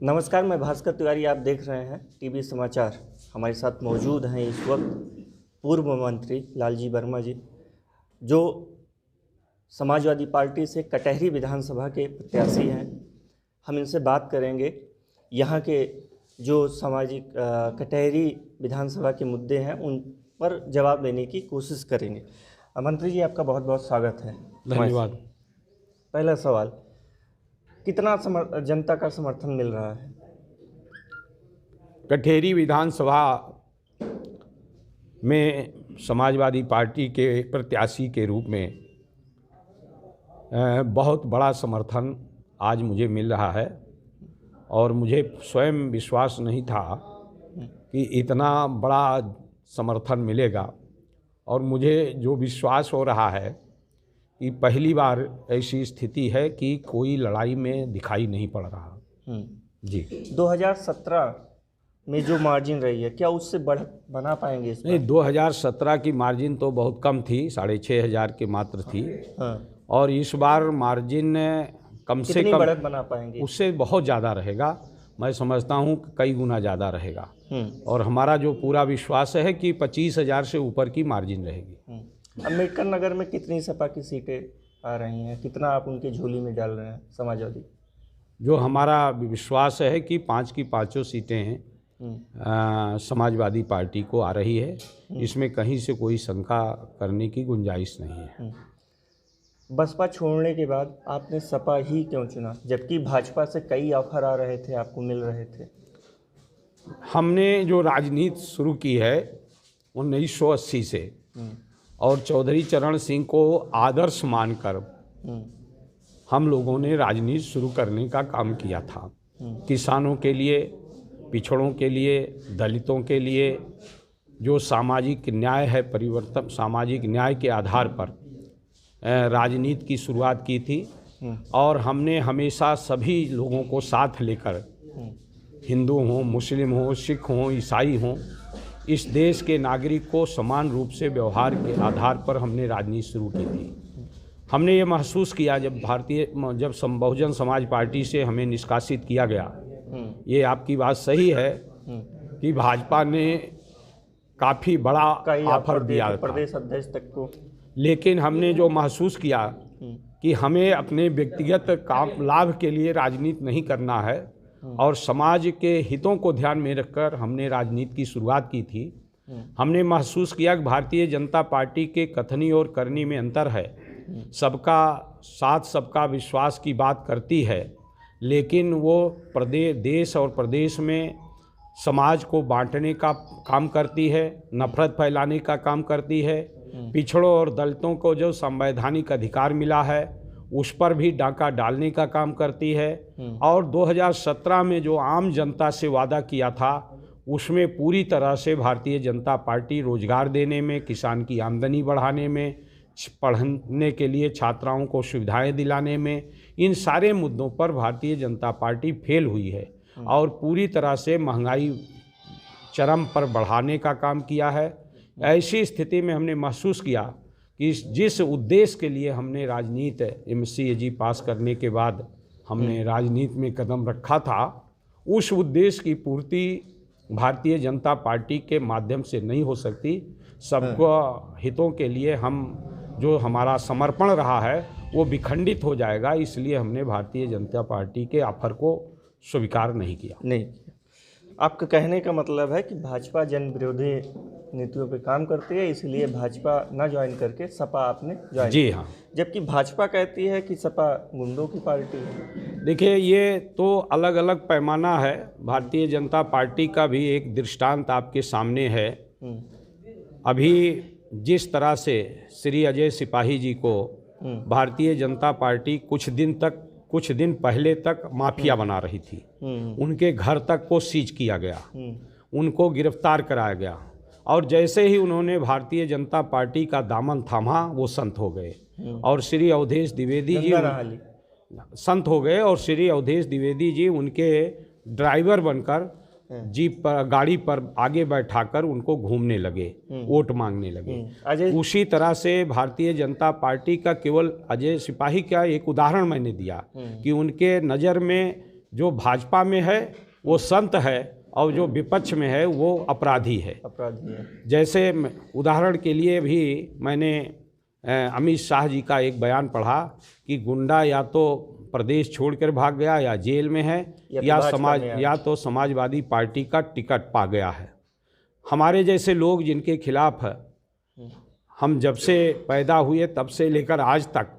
नमस्कार, मैं भास्कर तिवारी। आप देख रहे हैं टीवी समाचार। हमारे साथ मौजूद हैं इस वक्त पूर्व मंत्री लालजी वर्मा जी, जो समाजवादी पार्टी से कटहरी विधानसभा के प्रत्याशी हैं। हम इनसे बात करेंगे, यहाँ के जो सामाजिक कटहरी विधानसभा के मुद्दे हैं उन पर जवाब देने की कोशिश करेंगे। मंत्री जी, आपका बहुत बहुत स्वागत है। धन्यवाद। पहला सवाल, कितना जनता का समर्थन मिल रहा है? कटहरी विधानसभा में समाजवादी पार्टी के प्रत्याशी के रूप में बहुत बड़ा समर्थन आज मुझे मिल रहा है और मुझे स्वयं विश्वास नहीं था कि इतना बड़ा समर्थन मिलेगा। और मुझे जो विश्वास हो रहा है कि पहली बार ऐसी स्थिति है कि कोई लड़ाई में दिखाई नहीं पड़ रहा। जी, 2017 में जो मार्जिन रही है, क्या उससे बढ़त बना पाएंगे इस बार? नहीं, 2017 की मार्जिन तो बहुत कम थी, 6,500 के मात्र थी। हाँ। और इस बार मार्जिन कम से कितनी कम बढ़त बना पाएंगे? उससे बहुत ज़्यादा रहेगा। मैं समझता हूँ कई गुना ज़्यादा रहेगा। और हमारा जो पूरा विश्वास है कि 25,000 से ऊपर की मार्जिन रहेगी। अम्बेडकर नगर में कितनी सपा की सीटें आ रही हैं? कितना आप उनकी झोली में डाल रहे हैं समाजवादी? जो हमारा विश्वास है कि 5 की 5 सीटें समाजवादी पार्टी को आ रही है। इसमें कहीं से कोई शंका करने की गुंजाइश नहीं है। बसपा छोड़ने के बाद आपने सपा ही क्यों चुना, जबकि भाजपा से कई ऑफर आ रहे थे, आपको मिल रहे थे? हमने जो राजनीति शुरू की है 1980 से, और चौधरी चरण सिंह को आदर्श मानकर हम लोगों ने राजनीति शुरू करने का काम किया था। किसानों के लिए, पिछड़ों के लिए, दलितों के लिए जो सामाजिक न्याय है, परिवर्तन सामाजिक न्याय के आधार पर राजनीति की शुरुआत की थी। और हमने हमेशा सभी लोगों को साथ लेकर, हिंदू हों, मुस्लिम हों, सिख हों, ईसाई हों, इस देश के नागरिक को समान रूप से व्यवहार के आधार पर हमने राजनीति शुरू की थी। हमने ये महसूस किया जब बहुजन समाज पार्टी से हमें निष्कासित किया गया, ये आपकी बात सही है कि भाजपा ने काफ़ी बड़ा ऑफर दिया था प्रदेश अध्यक्ष तक को। लेकिन हमने जो महसूस किया कि हमें अपने व्यक्तिगत काम लाभ के लिए राजनीति नहीं करना है और समाज के हितों को ध्यान में रखकर हमने राजनीति की शुरुआत की थी। हमने महसूस किया कि भारतीय जनता पार्टी के कथनी और करनी में अंतर है। सबका साथ, सबका विश्वास की बात करती है, लेकिन वो देश और प्रदेश में समाज को बांटने का काम करती है, नफरत फैलाने का काम करती है। पिछड़ों और दलितों को जो संवैधानिक अधिकार मिला है उस पर भी डाका डालने का काम करती है। और 2017 में जो आम जनता से वादा किया था उसमें पूरी तरह से भारतीय जनता पार्टी रोजगार देने में, किसान की आमदनी बढ़ाने में, पढ़ने के लिए छात्राओं को सुविधाएं दिलाने में, इन सारे मुद्दों पर भारतीय जनता पार्टी फेल हुई है और पूरी तरह से महंगाई चरम पर बढ़ाने का काम किया है। ऐसी स्थिति में हमने महसूस किया कि जिस उद्देश्य के लिए हमने राजनीति MCAG पास करने के बाद हमने राजनीति में कदम रखा था, उस उद्देश्य की पूर्ति भारतीय जनता पार्टी के माध्यम से नहीं हो सकती। सबको हितों के लिए हम जो हमारा समर्पण रहा है वो विखंडित हो जाएगा, इसलिए हमने भारतीय जनता पार्टी के ऑफर को स्वीकार नहीं किया। नहीं, आपका कहने का मतलब है कि भाजपा जन विरोधी नीतियों पे काम करती है, इसलिए भाजपा ना ज्वाइन करके सपा आपने ज्वाइन। जी हाँ। जबकि भाजपा कहती है कि सपा गुंडों की पार्टी है। देखिए, ये तो अलग अलग पैमाना है। भारतीय जनता पार्टी का भी एक दृष्टांत आपके सामने है। अभी जिस तरह से श्री अजय सिपाही जी को भारतीय जनता पार्टी कुछ दिन पहले तक माफिया बना रही थी, उनके घर तक को सीज किया गया, उनको गिरफ्तार कराया गया, और जैसे ही उन्होंने भारतीय जनता पार्टी का दामन थामा वो संत हो गए। और श्री अवधेश द्विवेदी जी संत हो गए और श्री अवधेश द्विवेदी जी उनके ड्राइवर बनकर जीप पर, गाड़ी पर आगे बैठाकर उनको घूमने लगे, वोट मांगने लगे। उसी तरह से भारतीय जनता पार्टी का केवल अजय सिपाही का एक उदाहरण मैंने दिया कि उनके नज़र में जो भाजपा में है वो संत है और जो विपक्ष में है वो अपराधी है। अपराधी है। जैसे उदाहरण के लिए भी मैंने अमित शाह जी का एक बयान पढ़ा कि गुंडा या तो प्रदेश छोड़कर भाग गया या जेल में है या तो समाजवादी पार्टी का टिकट पा गया है। हमारे जैसे लोग जिनके खिलाफ हम जब से पैदा हुए तब से लेकर आज तक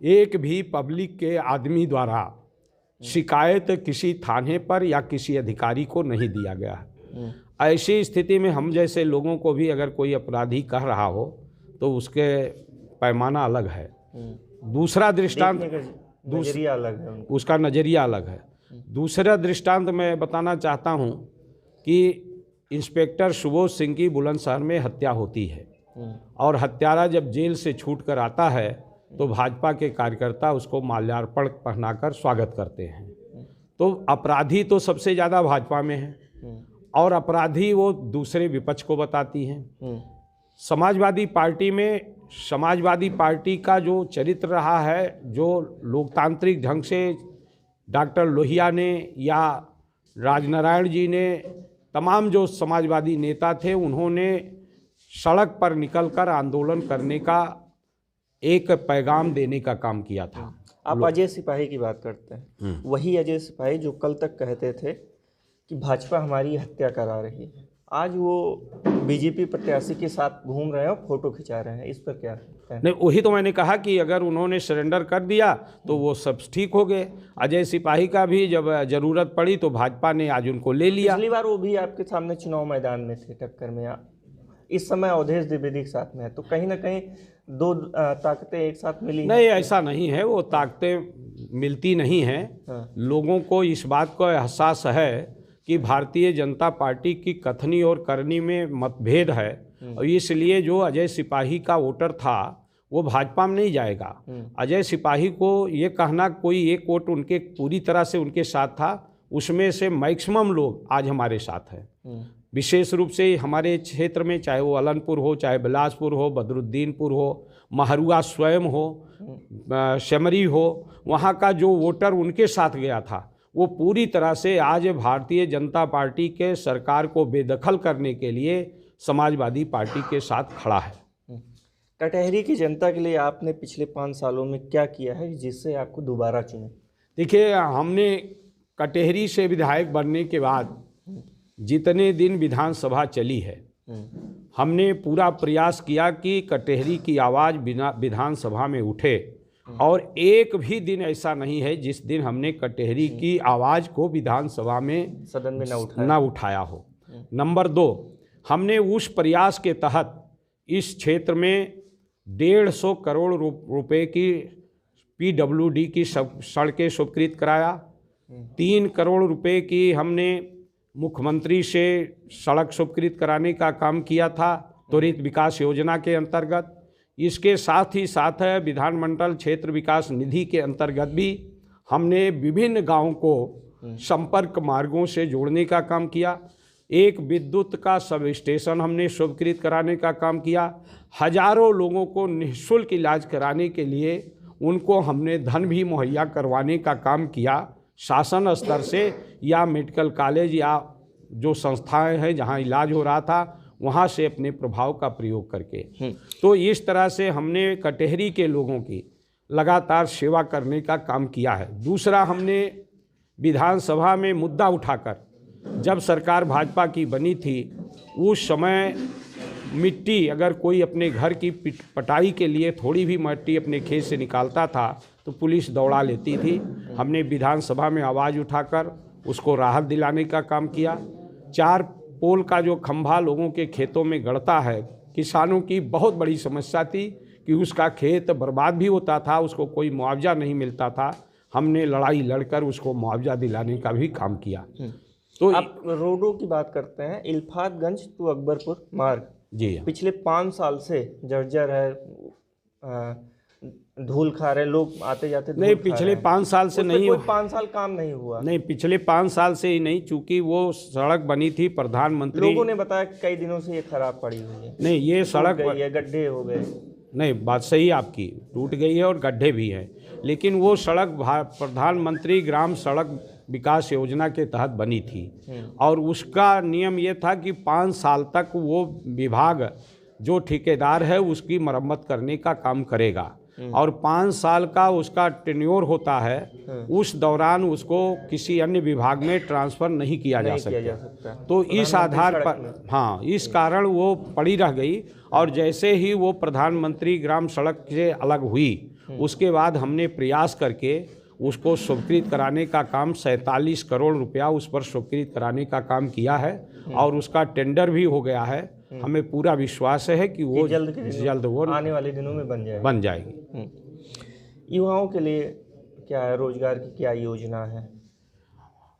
एक भी पब्लिक के आदमी द्वारा शिकायत किसी थाने पर या किसी अधिकारी को नहीं दिया गया है। ऐसी स्थिति में हम जैसे लोगों को भी अगर कोई अपराधी कह रहा हो तो उसके पैमाना अलग है, दूसरा दृष्टांत नजरिया अलग है, उसका नज़रिया अलग है। दूसरा दृष्टांत मैं बताना चाहता हूं कि इंस्पेक्टर सुबोध सिंह की बुलंदशहर में हत्या होती है और हत्यारा जब जेल से छूट कर आता है तो भाजपा के कार्यकर्ता उसको माल्यार्पण पहनाकर स्वागत करते हैं। तो अपराधी तो सबसे ज़्यादा भाजपा में है और अपराधी वो दूसरे विपक्ष को बताती हैं। समाजवादी पार्टी में समाजवादी पार्टी का जो चरित्र रहा है, जो लोकतांत्रिक ढंग से डॉक्टर लोहिया ने या राजनारायण जी ने, तमाम जो समाजवादी नेता थे, उन्होंने सड़क पर निकलकर आंदोलन करने का एक पैगाम देने का काम किया था। आप अजय सिपाही की बात करते हैं, वही अजय सिपाही जो कल तक कहते थे कि भाजपा हमारी हत्या करा रही है, आज वो बीजेपी प्रत्याशी के साथ घूम रहे हैं और फोटो खिंचा रहे हैं। इस पर क्या है? नहीं, वही तो मैंने कहा कि अगर उन्होंने सरेंडर कर दिया तो वो सब ठीक हो गए। अजय सिपाही का भी जब ज़रूरत पड़ी तो भाजपा ने आज उनको ले लिया। पिछली बार वो भी आपके सामने चुनाव मैदान में थे टक्कर में, इस समय अवधेश द्विवेदी के साथ में है, तो कहीं ना कहीं दो ताकतें एक साथ मिली नहीं, ऐसा नहीं है, वो ताकतें मिलती नहीं हैं। लोगों को इस बात का एहसास है कि भारतीय जनता पार्टी की कथनी और करनी में मतभेद है और इसलिए जो अजय सिपाही का वोटर था वो भाजपा में नहीं जाएगा। अजय सिपाही को ये कहना कोई एक वोट उनके पूरी तरह से उनके साथ था, उसमें से मैक्सिमम लोग आज हमारे साथ हैं। विशेष रूप से हमारे क्षेत्र में, चाहे वो अलनपुर हो, चाहे बिलासपुर हो, बदरुद्दीनपुर हो, महरुआ स्वयं हो, शमरी हो, वहाँ का जो वोटर उनके साथ गया था वो पूरी तरह से आज भारतीय जनता पार्टी के सरकार को बेदखल करने के लिए समाजवादी पार्टी के साथ खड़ा है। कटहरी की जनता के लिए आपने पिछले 5 सालों में क्या किया है जिससे आपको दोबारा चुने? देखिए, हमने कटहरी से विधायक बनने के बाद जितने दिन विधानसभा चली है, हमने पूरा प्रयास किया कि कटहरी की आवाज़ विधानसभा में उठे और एक भी दिन ऐसा नहीं है जिस दिन हमने कटहरी की आवाज़ को विधानसभा में सदन में न उठाया हो। नंबर 2, हमने उस प्रयास के तहत इस क्षेत्र में 150 करोड़ रुपए की PWD की सड़कें स्वीकृत कराया। 3 करोड़ रुपए की हमने मुख्यमंत्री से सड़क स्वीकृत कराने का काम किया था त्वरित विकास योजना के अंतर्गत। इसके साथ ही साथ विधानमंडल क्षेत्र विकास निधि के अंतर्गत भी हमने विभिन्न गांवों को संपर्क मार्गों से जोड़ने का काम किया। एक विद्युत का सब स्टेशन हमने स्वीकृत कराने का काम किया। हजारों लोगों को निःशुल्क इलाज कराने के लिए उनको हमने धन भी मुहैया करवाने का काम किया, शासन स्तर से या मेडिकल कॉलेज या जो संस्थाएं हैं जहां इलाज हो रहा था वहां से अपने प्रभाव का प्रयोग करके। तो इस तरह से हमने कटहरी के लोगों की लगातार सेवा करने का काम किया है। दूसरा, हमने विधानसभा में मुद्दा उठाकर, जब सरकार भाजपा की बनी थी उस समय मिट्टी, अगर कोई अपने घर की पटाई के लिए थोड़ी भी मिट्टी अपने खेत से निकालता था तो पुलिस दौड़ा लेती थी। हमने विधानसभा में आवाज़ उठाकर उसको राहत दिलाने का काम किया। 4 पोल का जो खंभा लोगों के खेतों में गड़ता है, किसानों की बहुत बड़ी समस्या थी कि उसका खेत बर्बाद भी होता था, उसको कोई मुआवजा नहीं मिलता था। हमने लड़ाई लड़कर उसको मुआवजा दिलाने का भी काम किया। तो आप रोडों की बात करते हैं, इल्फातगंज टू अकबरपुर मार्ग जी पिछले 5 साल से जर्जर है, धूल खा रहे लोग आते जाते। नहीं, पिछले 5 साल से नहीं, कोई 5 साल काम नहीं हुआ। नहीं, पिछले 5 साल से ही नहीं, चूंकि वो सड़क बनी थी प्रधानमंत्री, लोगों ने बताया कि कई दिनों से ये खराब पड़ी हुई है। नहीं, ये सड़क गड्ढे हो गए। नहीं, बात सही आपकी, टूट गई है और गड्ढे भी हैं, लेकिन वो सड़क प्रधानमंत्री ग्राम सड़क विकास योजना के तहत बनी थी और उसका नियम ये था कि 5 साल तक वो विभाग जो ठेकेदार है उसकी मरम्मत करने का काम करेगा और 5 साल का उसका टेन्योर होता है। उस दौरान उसको किसी अन्य विभाग में ट्रांसफ़र नहीं किया जा सकता। तो इस आधार पर हाँ, इस कारण वो पड़ी रह गई और जैसे ही वो प्रधानमंत्री ग्राम सड़क से अलग हुई उसके बाद हमने प्रयास करके उसको स्वीकृत कराने का काम 47 करोड़ रुपया उस पर स्वीकृत कराने का काम किया है और उसका टेंडर भी हो गया है। हमें पूरा विश्वास है कि वो जल्द वो आने वाले दिनों में बन जाएगी। युवाओं के लिए क्या है, रोजगार की क्या योजना है?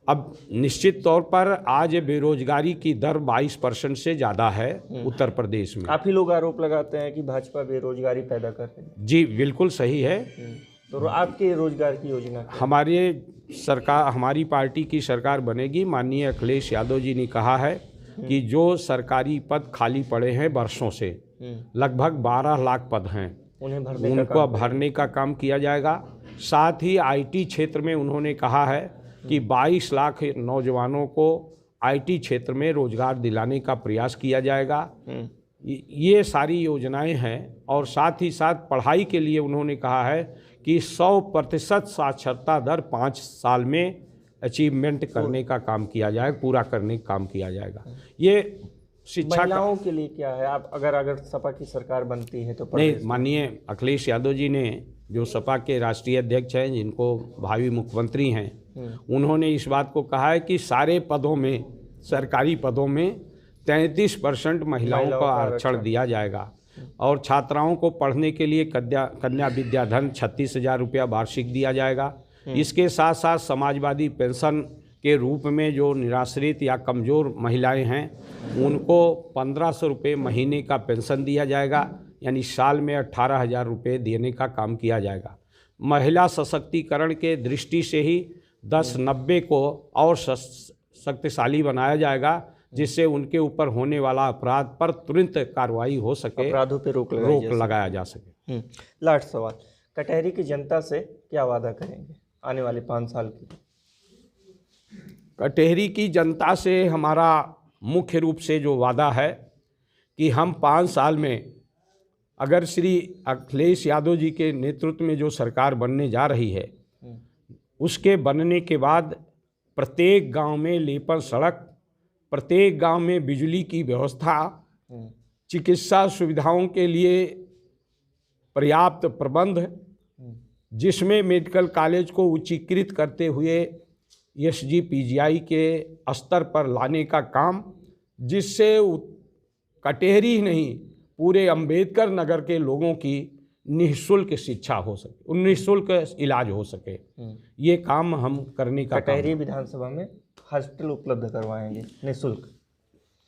अब निश्चित तौर पर आज बेरोजगारी की दर 22% से ज़्यादा है उत्तर प्रदेश में। काफ़ी लोग आरोप लगाते हैं कि भाजपा बेरोजगारी पैदा कर रही है। जी बिल्कुल सही है। तो आपके रोजगार की योजना हमारी पार्टी की सरकार बनेगी। माननीय अखिलेश यादव जी ने कहा है कि जो सरकारी पद खाली पड़े हैं वर्षों से, लगभग 12 लाख पद हैं, उनको भरने का काम किया जाएगा। साथ ही आईटी क्षेत्र में उन्होंने कहा है कि 22 लाख नौजवानों को आईटी क्षेत्र में रोजगार दिलाने का प्रयास किया जाएगा। ये सारी योजनाएं हैं और साथ ही साथ पढ़ाई के लिए उन्होंने कहा है कि 100% साक्षरता दर 5 साल में अचीवमेंट करने का काम किया जाएगा, पूरा करने का काम किया जाएगा। ये शिक्षा महिलाओं के लिए क्या है? आप अगर सपा की सरकार बनती है तो नहीं, माननीय अखिलेश यादव जी ने जो सपा के राष्ट्रीय अध्यक्ष हैं, जिनको भावी मुख्यमंत्री हैं, उन्होंने इस बात को कहा है कि सारे पदों में, सरकारी पदों में 33% महिलाओं को आरक्षण दिया जाएगा और छात्राओं को पढ़ने के लिए कन्या विद्याधन 36,000 रुपया वार्षिक दिया जाएगा। इसके साथ साथ समाजवादी पेंशन के रूप में जो निराश्रित या कमज़ोर महिलाएं हैं उनको 1500 रुपये महीने का पेंशन दिया जाएगा, यानी साल में 18,000 रुपये देने का काम किया जाएगा। महिला सशक्तिकरण के दृष्टि से ही 1090 को और शक्तिशाली बनाया जाएगा, जिससे उनके ऊपर होने वाला अपराध पर तुरंत कार्रवाई हो सके, अपराधों पर रोक लगाया जा सके। लास्ट सवाल, कटहरी की जनता से क्या वादा करेंगे आने वाले 5 साल के? कटहरी की जनता से हमारा मुख्य रूप से जो वादा है कि हम 5 साल में, अगर श्री अखिलेश यादव जी के नेतृत्व में जो सरकार बनने जा रही है, उसके बनने के बाद प्रत्येक गांव में लेपन सड़क, प्रत्येक गांव में बिजली की व्यवस्था, चिकित्सा सुविधाओं के लिए पर्याप्त प्रबंध, जिसमें मेडिकल कॉलेज को उच्चीकृत करते हुए SGPGI के स्तर पर लाने का काम, जिससे कटहरी ही नहीं पूरे अंबेडकर नगर के लोगों की निःशुल्क शिक्षा हो सके, निःशुल्क इलाज हो सके, ये काम हम करने का। कटहरी विधानसभा में हॉस्पिटल उपलब्ध करवाएंगे निःशुल्क।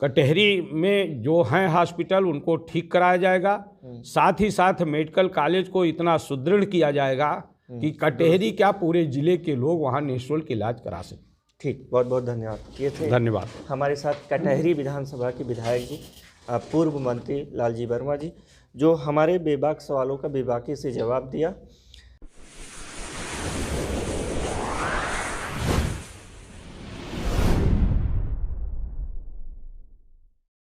कटहरी में जो हैं हॉस्पिटल उनको ठीक कराया जाएगा, साथ ही साथ मेडिकल कॉलेज को इतना सुदृढ़ किया जाएगा कि कटहरी क्या पूरे जिले के लोग वहाँ निःशुल्क इलाज करा सकें। ठीक, बहुत बहुत धन्यवाद। ये थे धन्यवाद हमारे साथ कटहरी विधानसभा के विधायक जी, पूर्व मंत्री लालजी वर्मा जी, जो हमारे बेबाक सवालों का बेबाकी से जवाब दिया।